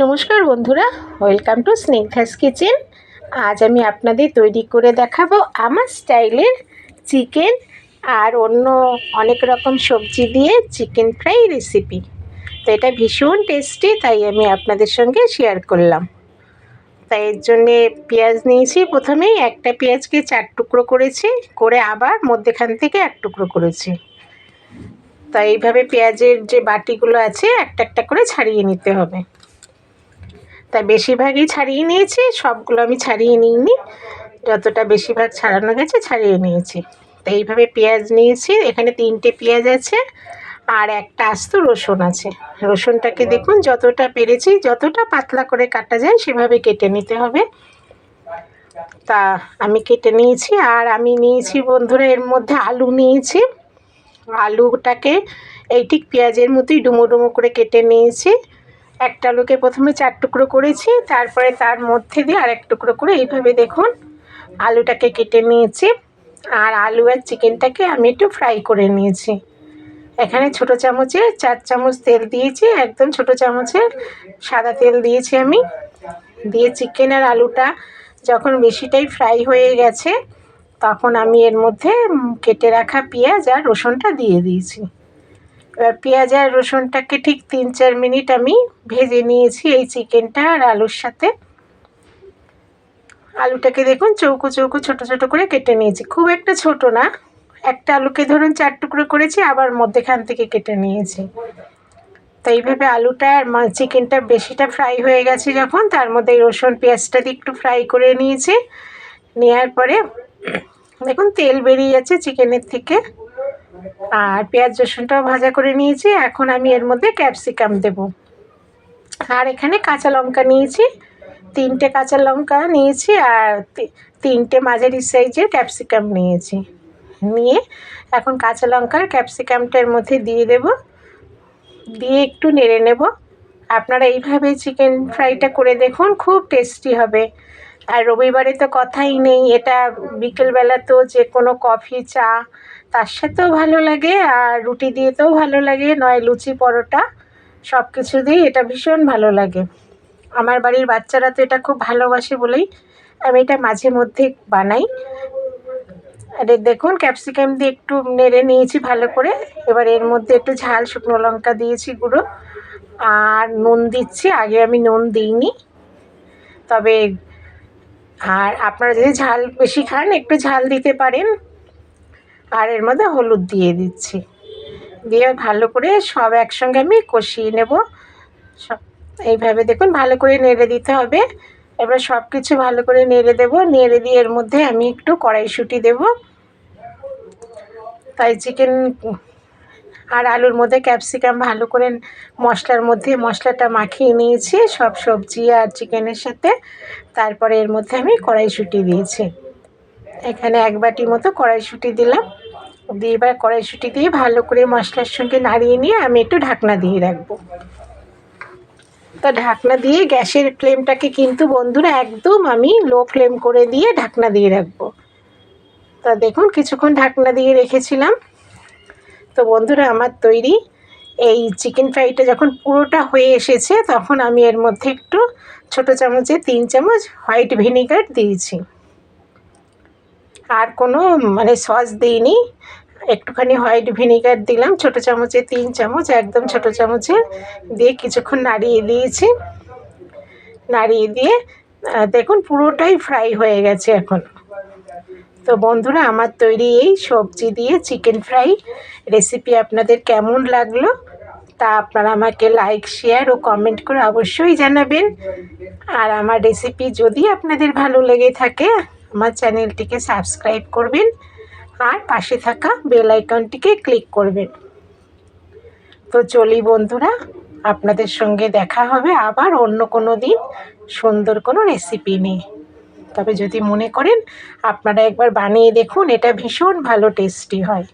নমস্কার বন্ধুরা, welcome to Snigdha's kitchen. আজ আমি আপনাদের তৈরি করে দেখাবো আমার স্টাইলের চিকেন আর অন্য অনেক রকম সবজি দিয়ে চিকেন ফ্রাই রেসিপি। তো এটা ভীষণ টেস্টি, তাই আমি আপনাদের সঙ্গে শেয়ার করলাম। তাই এর জন্যে পেঁয়াজ নিয়েছি। প্রথমেই একটা পেঁয়াজকে 4 টুকরো করেছি, করে আবার মধ্যেখান থেকে 1 টুকরো করেছি। তাই এইভাবে পেঁয়াজের যে বাটিগুলো আছে একটা একটা করে ছাড়িয়ে নিতে হবে। তাই বেশিরভাগই ছাড়িয়ে নিয়েছি, সবগুলো আমি ছাড়িয়ে নিইনি, যতটা বেশিরভাগ ছাড়ানো গেছে ছাড়িয়ে নিয়েছি। তো এইভাবে পেঁয়াজ নিয়েছি, এখানে 3টে পেঁয়াজ আছে আর একটা আস্ত রসুন আছে। রসুনটাকে দেখুন যতটা পেরেছি, যতটা পাতলা করে কাটা যায় সেভাবে কেটে নিতে হবে। তা আমি কেটে নিয়েছি। আর আমি নিয়েছি বন্ধুরা এর মধ্যে আলু নিয়েছি। আলুটাকে এই ঠিক পেঁয়াজের মতোই ডুমো ডুমো করে কেটে নিয়েছি। একটা আলুকে প্রথমে 4 টুকরো করেছি, তারপরে তার মধ্যে দিয়ে আর 1 টুকরো করে এইভাবে দেখুন আলুটাকে কেটে নিয়েছি। আর আলু আর চিকেনটাকে আমি একটু ফ্রাই করে নিয়েছি। এখানে ছোটো চামচে 4 চামচ তেল দিয়েছি, একদম ছোটো চামচের সাদা তেল দিয়েছি আমি। দিয়ে চিকেন আর আলুটা যখন বেশিটাই ফ্রাই হয়ে গেছে, তখন আমি এর মধ্যে কেটে রাখা পেঁয়াজ আর রসুনটা দিয়ে দিয়েছি। এবার পেঁয়াজ আর রসুনটাকে ঠিক 3-4 মিনিট আমি ভেজে নিয়েছি এই চিকেনটা আর আলুর সাথে। আলুটাকে দেখুন চৌকো চৌকো ছোটো ছোটো করে কেটে নিয়েছি, খুব একটা ছোট না। একটা আলুকে ধরুন 4 টুকরো করেছি, আবার মধ্যেখান থেকে কেটে নিয়েছি। তো এইভাবে আলুটা আর চিকেনটা বেশিটা ফ্রাই হয়ে গেছে যখন, তার মধ্যে রসুন পেঁয়াজটা দিয়ে একটু ফ্রাই করে নিয়েছি। নেওয়ার পরে দেখুন তেল বেরিয়ে যাচ্ছে চিকেনের থেকে, আর পেঁয়াজ রসুনটাও ভাজা করে নিয়েছি। এখন আমি এর মধ্যে ক্যাপসিকাম দেব। আর এখানে কাঁচা লঙ্কা নিয়েছি, 3টে কাঁচা লঙ্কা নিয়েছি আর 3টে মাঝারি সাইজের ক্যাপসিকাম নিয়েছি। নিয়ে এখন কাঁচা লঙ্কার ক্যাপসিকামটার মধ্যে দিয়ে দেব, দিয়ে একটু নেড়ে নেব। আপনারা এইভাবে চিকেন ফ্রাইটা করে দেখুন, খুব টেস্টি হবে। আর রবিবারে তো কথাই নেই, এটা বিকেলবেলা তো যে কোনো কফি চা তার সাথেও ভালো লাগে, আর রুটি দিয়েতেও ভালো লাগে, নয় লুচি পরোটা সব কিছু দিয়েই এটা ভীষণ ভালো লাগে। আমার বাড়ির বাচ্চারা তো এটা খুব ভালোবাসে বলেই আমি এটা মাঝে মধ্যে বানাই। আর দেখুন ক্যাপসিকাম দিয়ে একটু নেড়ে নিয়েছি ভালো করে। এবার এর মধ্যে একটু ঝাল শুকনো লঙ্কা দিয়েছি গুঁড়ো, আর নুন দিচ্ছি। আগে আমি নুন দিইনি, তবে আর আপনারা যদি ঝাল বেশি খান একটু ঝাল দিতে পারেন। আর এর মধ্যে হলুদ দিয়ে দিচ্ছি, দিয়ে ভালো করে সব একসঙ্গে আমি কষিয়ে নেব। সব এইভাবে দেখুন ভালো করে নেড়ে দিতে হবে। এবার সব কিছু ভালো করে নেড়ে দেব। নেড়ে দিয়ে এর মধ্যে আমি একটু কড়াইশুঁটি দেব। তাই চিকেন আর আলুর মধ্যে ক্যাপসিকাম ভালো করে মশলার মধ্যে মশলাটা মাখিয়ে নিয়েছি সব সবজি আর চিকেনের সাথে। তারপরে এর মধ্যে আমি কড়াইশুঁটি দিয়েছি, এখানে 1 বাটি মতো কড়াইশুঁটি দিলাম। দিয়ে এবার কড়াইশুঁটি দিয়ে ভালো করে মশলার সঙ্গে নাড়িয়ে নিয়ে আমি একটু ঢাকনা দিয়ে রাখবো। তো ঢাকনা দিয়ে গ্যাসের ফ্লেমটাকে কিন্তু বন্ধুরা একদম আমি লো ফ্লেম করে দিয়ে ঢাকনা দিয়ে রাখবো। তা দেখুন কিছুক্ষণ ঢাকনা দিয়ে রেখেছিলাম। তো বন্ধুরা আমার তৈরি এই চিকেন ফ্রাইটা যখন পুরোটা হয়ে এসেছে, তখন আমি এর মধ্যে একটু ছোটো চামচে 3 চামচ হোয়াইট ভিনিগার দিয়েছি। আর কোনো সস দিইনি, একটুখানি হোয়াইট ভিনিগার দিলাম ছোটো চামচে 3 চামচ, একদম ছোটো চামচে দিয়ে কিছুক্ষণ নাড়িয়ে দিয়েছি। নাড়িয়ে দিয়ে দেখুন পুরোটাই ফ্রাই হয়ে গেছে এখন। তো বন্ধুরা আমার তৈরি এই সবজি দিয়ে চিকেন ফ্রাই রেসিপি আপনাদের কেমন লাগলো তা আপনারা আমাকে লাইক শেয়ার ও কমেন্ট করে অবশ্যই জানাবেন। আর আমার রেসিপি যদি আপনাদের ভালো লেগে থাকে আমার চ্যানেলটিকে সাবস্ক্রাইব করবেন আর পাশে থাকা বেল আইকনটিকে ক্লিক করবেন। তো চলি বন্ধুরা, আপনাদের সঙ্গে দেখা হবে আবার অন্য কোনো দিন সুন্দর কোনো রেসিপি নিয়ে। তবে যদি মনে করেন আপনারা একবার বানিয়ে দেখুন, এটা ভীষণ ভালো টেস্টি হয়।